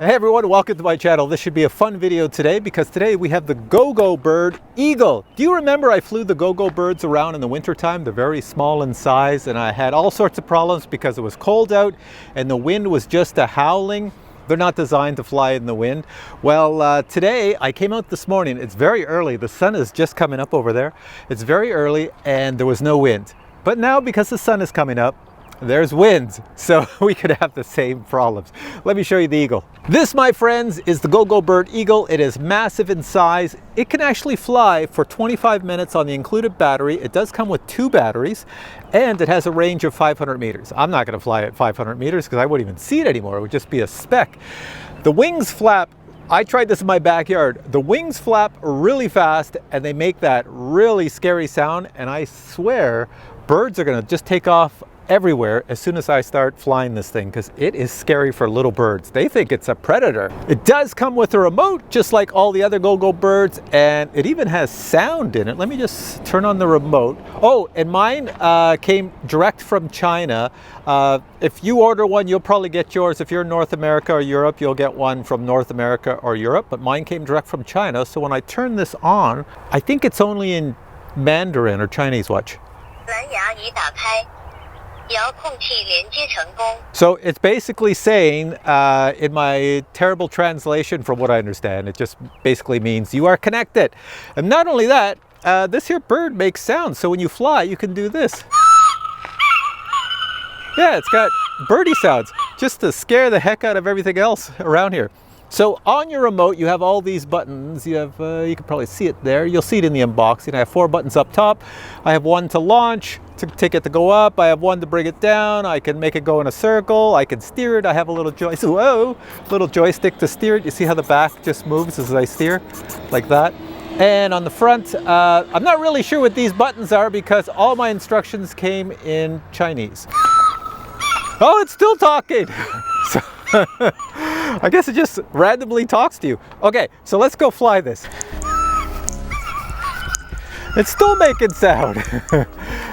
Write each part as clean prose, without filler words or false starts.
Hey everyone, welcome to my channel. This should be a fun video today because today we have the GoGo Bird Eagle. Do you remember I flew the GoGo birds around in the wintertime? They're very small in size and I had all sorts of problems because it was cold out and the wind was just a howling. They're not designed to fly in the wind. Well, today I came out this morning. It's very early. The sun is just coming up over there. It's very early and there was no wind. But now because the sun is coming up, there's wind, so we could have the same problems. Let me show you the Eagle. This, my friends, is the GoGo Bird Eagle. It is massive in size. It can actually fly for 25 minutes on the included battery. It does come with 2 batteries, and it has a range of 500 meters. I'm not gonna fly at 500 meters because I wouldn't even see it anymore. It would just be a speck. The wings flap. I tried this in my backyard. The wings flap really fast, and they make that really scary sound, and I swear birds are gonna just take off everywhere as soon as I start flying this thing because it is scary for little birds. They think it's a predator. It does come with a remote just like all the other GoGo birds, and it even has sound in it. Let me just turn on the remote. Oh, and mine came direct from China. If you order one, you'll probably get yours. If you're in North America or Europe, you'll get one from North America or Europe, but mine came direct from China. So when I turn this on, I think it's only in Mandarin or Chinese. Watch. So it's basically saying, in my terrible translation from what I understand, it just basically means you are connected. And not only that, this here bird makes sounds. So when you fly, you can do this. Yeah, it's got birdie sounds just to scare the heck out of everything else around here. So on your remote, you have all these buttons. You have, you can probably see it there. You'll see it in the unboxing. I have 4 buttons up top. I have one to launch, to take it to go up. I have one to bring it down. I can make it go in a circle. I can steer it. I have a little little joystick to steer it. You see how the back just moves as I steer, like that. And on the front, I'm not really sure what these buttons are because all my instructions came in Chinese. Oh, it's still talking. So, I guess it just randomly talks to you. Okay, so let's go fly this. It's still making sound.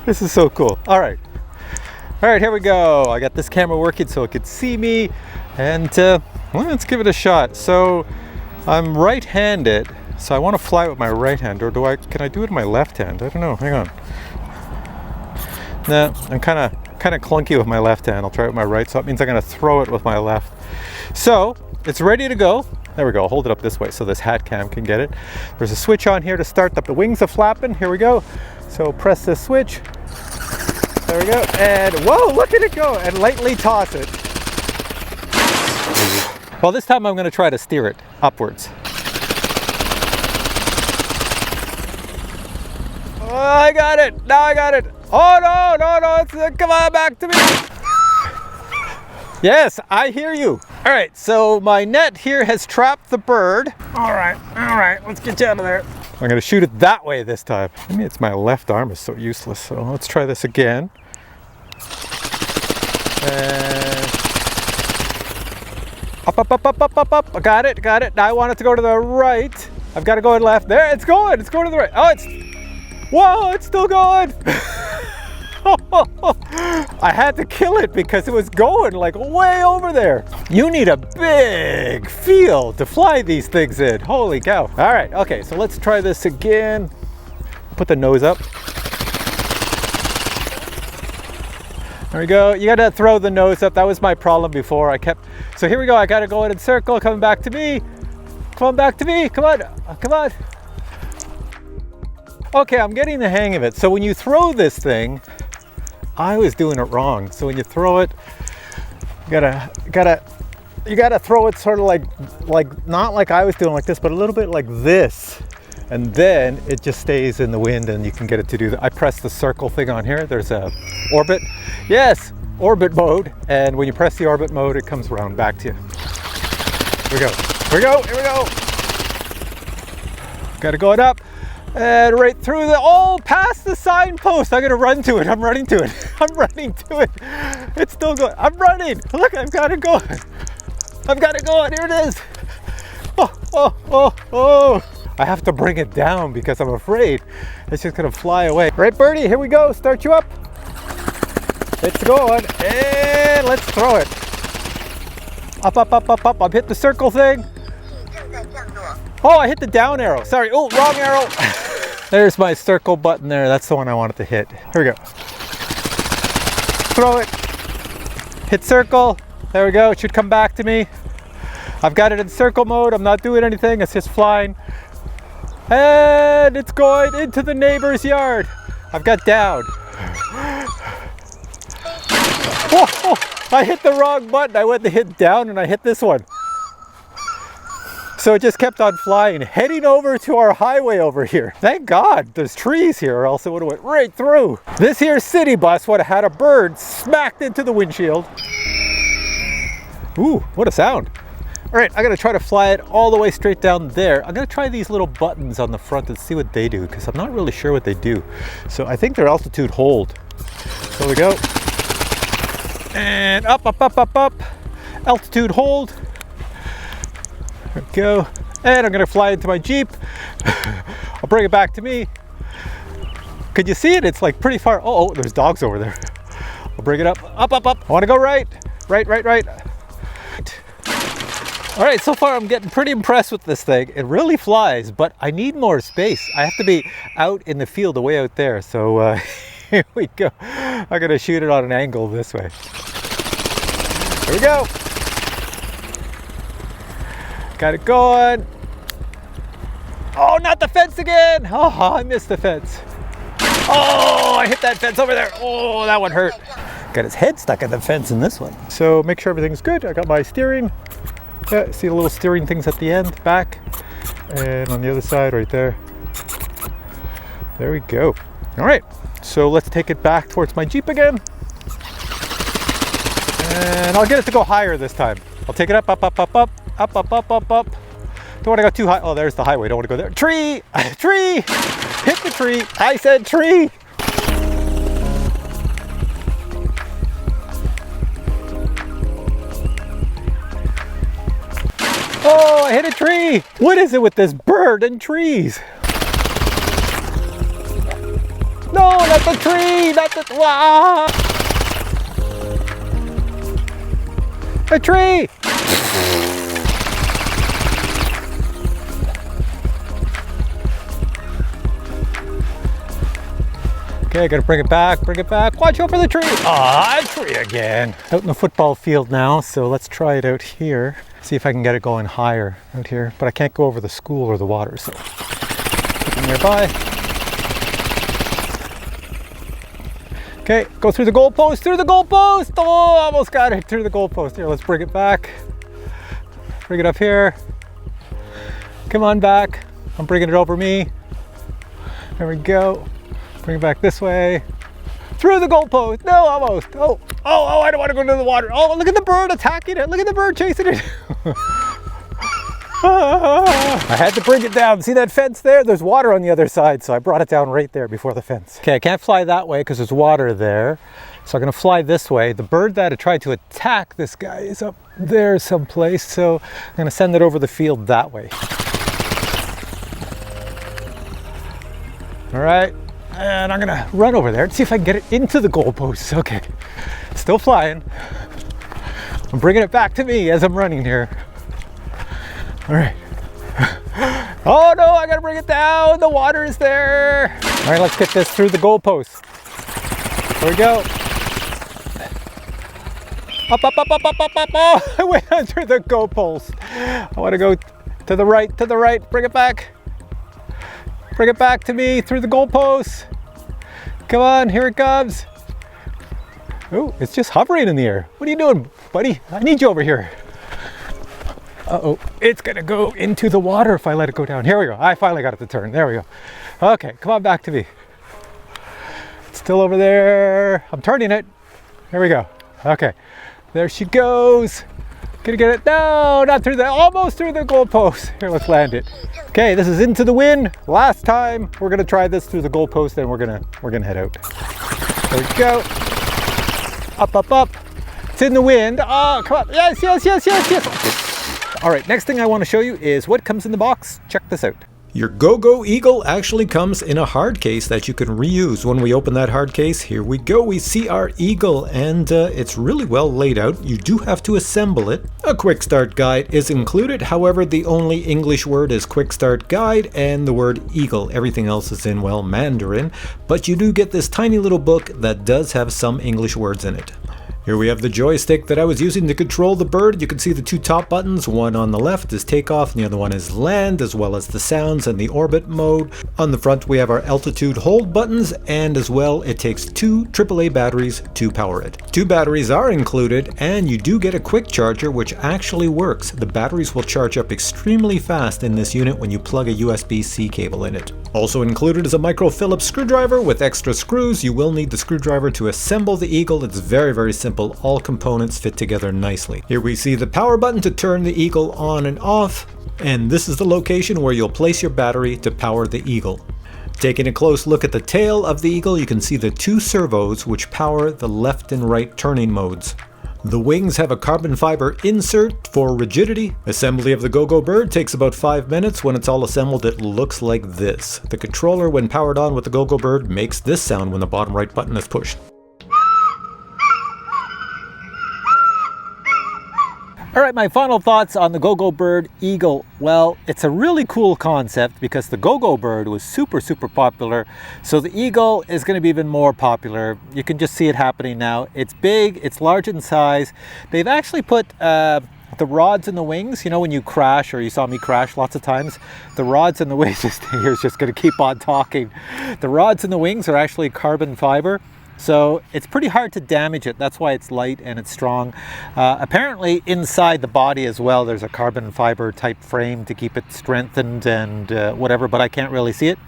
This is so cool. All right, here we go. I got this camera working so it could see me, and well, let's give it a shot. So I'm right-handed, so I want to fly with my right hand, or can I do it with my left hand? I don't know. Hang on. Nah, I'm kind of clunky with my left hand. I'll try it with my right, so that means I'm going to throw it with my left. So it's ready to go. There we go. I'll hold it up this way so this hat cam can get it. There's a switch on here to start up. The wings are flapping. Here we go. So press this switch. There we go. And whoa, look at it go. And lightly toss it. Well, this time I'm going to try to steer it upwards. Oh, I got it. Now I got it. Oh, no. Come on, back to me. Yes, I hear you. All right, so my net here has trapped the bird. All right, let's get you out of there. I'm gonna shoot it that way this time. I mean, it's my left arm is so useless, so let's try this again. And up. I got it. Now I want it to go to the right. I've got to go to the left. There, it's going to the right. Oh, whoa, it's still going. I had to kill it because it was going like way over there. You need a big field to fly these things in. Holy cow. All right, okay, so let's try this again. Put the nose up. There we go. You gotta throw the nose up. That was my problem before. So here we go. I gotta go in a circle, coming back to me. Come on, back to me. Come on. Okay, I'm getting the hang of it. So when you throw this thing, I was doing it wrong. So when you throw it, you gotta throw it sort of like not like I was doing like this, but a little bit like this. And then it just stays in the wind and you can get it to do that. I press the circle thing on here. There's a orbit. Yes, orbit mode. And when you press the orbit mode, it comes around back to you. Here we go. Gotta go it up. And right through past the signpost. I'm gonna run to it. I'm running to it. It's still going. I'm running. Look, I've got it going. Here it is. Oh. I have to bring it down because I'm afraid it's just gonna fly away. Right, birdie, here we go. Start you up. It's going, and let's throw it. Up, up, up, up, up. I've hit the circle thing. Oh, I hit the down arrow. Sorry. Oh, wrong arrow. There's my circle button there. That's the one I wanted to hit. Here we go. Throw it. Hit circle. There we go. It should come back to me. I've got it in circle mode. I'm not doing anything. It's just flying. And it's going into the neighbor's yard. I've got down. Oh, I hit the wrong button. I went to hit down and I hit this one. So it just kept on flying, heading over to our highway over here. Thank God there's trees here, or else it would have went right through. This here city bus would have had a bird smacked into the windshield. Ooh, what a sound. All right, I'm gonna try to fly it all the way straight down there. I'm gonna try these little buttons on the front and see what they do, because I'm not really sure what they do. So I think they're altitude hold. So we go. And up, up, up, up, up. Altitude hold. There we go. And I'm gonna fly into my Jeep. I'll bring it back to me. Could you see it? It's like pretty far. Oh, there's dogs over there. I'll bring it up, up, up, up. I wanna go right, right, right, right. All right, so far I'm getting pretty impressed with this thing. It really flies, but I need more space. I have to be out in the field, way out there. So here we go. I'm gonna shoot it on an angle this way. Here we go. Got it going. Oh, not the fence again. Oh, I missed the fence. Oh, I hit that fence over there. Oh, that one hurt. Got his head stuck in the fence in this one. So make sure everything's good. I got my steering. Yeah, see the little steering things at the end, back. And on the other side right there. There we go. All right, so let's take it back towards my Jeep again. And I'll get it to go higher this time. I'll take it up, up, up, up, up. Up, up, up, up, up. Don't want to go too high. Oh, there's the highway. Don't want to go there. Tree! Tree! Hit the tree. I said tree. Oh, I hit a tree. What is it with this bird and trees? No, not the tree. Not the... Wow. A tree. Okay, I gotta bring it back, Watch out for the tree. Ah, a tree again. Out in the football field now, so let's try it out here. See if I can get it going higher out here. But I can't go over the school or the water, so keep it nearby. Okay, go through the goalpost, Oh, almost got it through the goalpost. Here, let's bring it back. Bring it up here. Come on back. I'm bringing it over me. There we go. Bring it back this way. Through the goalpost. No, almost. Oh, I don't want to go into the water. Oh, look at the bird attacking it. Look at the bird chasing it. I had to bring it down. See that fence there? There's water on the other side, so I brought it down right there before the fence. Okay, I can't fly that way because there's water there. So I'm gonna fly this way. The bird that I tried to attack this guy is up there someplace, so I'm gonna send it over the field that way. All right. And I'm gonna run over there and see if I can get it into the goalposts. Okay, still flying. I'm bringing it back to me as I'm running here. All right. Oh no, I gotta bring it down. The water is there. All right, let's get this through the goalposts. There we go. Up, up, up, up, up, up, up. Oh, I went under the goalpost. I wanna go to the right, bring it back. Bring it back to me through the goalposts. Come on, here it comes. Oh, it's just hovering in the air. What are you doing, buddy? I need you over here. Uh-oh, it's gonna go into the water if I let it go down. Here we go, I finally got it to turn. There we go. Okay, come on back to me. It's still over there. I'm turning it. Here we go. Okay, there she goes. Gonna get it. No, not through the, almost through the goalpost. Here, let's land it. Okay, this is into the wind. Last time. We're gonna try this through the goalpost, and we're gonna head out. There we go. Up, up, up. It's in the wind. Oh, come on. Yes, yes, yes, yes, yes. All right, next thing I want to show you is what comes in the box. Check this out. Your GoGo Eagle actually comes in a hard case that you can reuse. When we open that hard case, here we go. We see our Eagle, and it's really well laid out. You do have to assemble it. A quick start guide is included. However, the only English word is quick start guide and the word Eagle. Everything else is in, well, Mandarin. But you do get this tiny little book that does have some English words in it. Here we have the joystick that I was using to control the bird. You can see the two top buttons. One on the left is takeoff and the other one is land, as well as the sounds and the orbit mode. On the front we have our altitude hold buttons, and as well it takes two AAA batteries to power it. Two batteries are included, and you do get a quick charger which actually works. The batteries will charge up extremely fast in this unit when you plug a USB-C cable in it. Also included is a micro Phillips screwdriver with extra screws. You will need the screwdriver to assemble the Eagle. It's very simple. All components fit together nicely. Here we see the power button to turn the Eagle on and off, and this is the location where you'll place your battery to power the Eagle. Taking a close look at the tail of the Eagle, you can see the two servos which power the left and right turning modes. The wings have a carbon fiber insert for rigidity. Assembly of the GoGo Bird takes about 5 minutes. When it's all assembled, it looks like this. The controller, when powered on with the GoGo Bird, makes this sound when the bottom right button is pushed. All right, my final thoughts on the GoGo Bird Eagle. Well, it's a really cool concept because the GoGo Bird was super popular. So the Eagle is going to be even more popular. You can just see it happening now. It's big, it's large in size. They've actually put the rods in the wings. You know, when you crash, or you saw me crash lots of times, the rods in the wings, here's just going to keep on talking. The rods in the wings are actually carbon fiber. So it's pretty hard to damage it. That's why it's light and it's strong. Apparently inside the body as well, there's a carbon fiber type frame to keep it strengthened and whatever, but I can't really see it.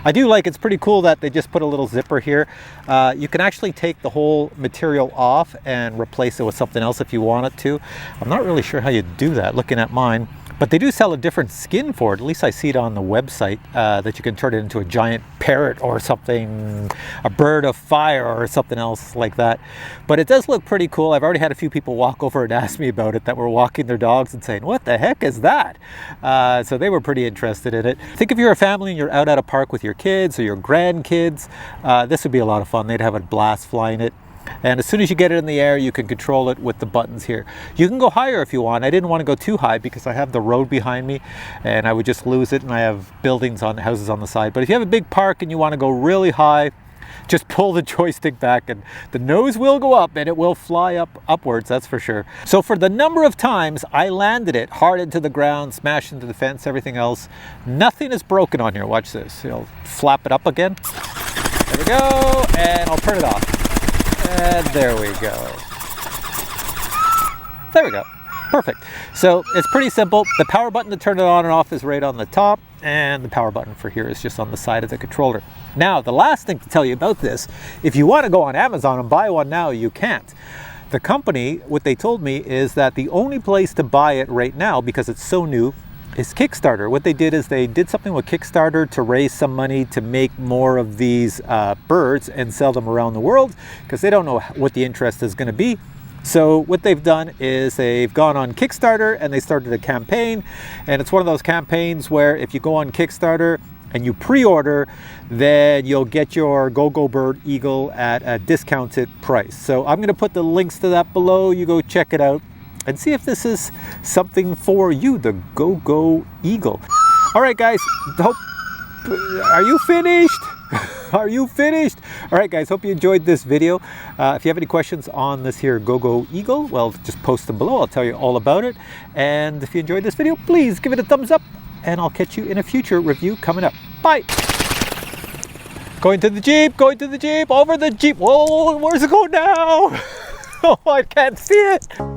I do like, it's pretty cool that they just put a little zipper here. You can actually take the whole material off and replace it with something else if you want it to. I'm not really sure how you do that looking at mine. But they do sell a different skin for it. At least I see it on the website, that you can turn it into a giant parrot or something, a bird of fire or something else like that. But it does look pretty cool. I've already had a few people walk over and ask me about it that were walking their dogs and saying, what the heck is that? So they were pretty interested in it. Think if you're a family and you're out at a park with your kids or your grandkids, this would be a lot of fun. They'd have a blast flying it. And as soon as you get it in the air, you can control it with the buttons here. You can go higher if you want. I didn't want to go too high because I have the road behind me and I would just lose it, and I have buildings on houses on the side. But if you have a big park and you want to go really high, just pull the joystick back and the nose will go up and it will fly upwards, that's for sure. So for the number of times I landed it hard into the ground, smashed into the fence, everything else, nothing is broken on here. Watch this. I'll flap it up again. There we go, and I'll turn it off. And there we go. There we go. Perfect. So it's pretty simple. The power button to turn it on and off is right on the top, and the power button for here is just on the side of the controller. Now, the last thing to tell you about this, if you want to go on Amazon and buy one now, you can't. The company, what they told me is that the only place to buy it right now, because it's so new, is Kickstarter. What they did is they did something with Kickstarter to raise some money to make more of these birds and sell them around the world, because they don't know what the interest is going to be. So what they've done is they've gone on Kickstarter and they started a campaign, and it's one of those campaigns where if you go on Kickstarter and you pre-order, then you'll get your GoGo Bird Eagle at a discounted price. So I'm going to put the links to that below. You go check it out and see if this is something for you, the GoGo Eagle. All right, guys, are you finished? Are you finished? All right, guys, hope you enjoyed this video. If you have any questions on this here GoGo Eagle, well, just post them below. I'll tell you all about it. And if you enjoyed this video, please give it a thumbs up, and I'll catch you in a future review coming up. Bye. Going to the Jeep, over the Jeep. Whoa, where's it going now? Oh, I can't see it.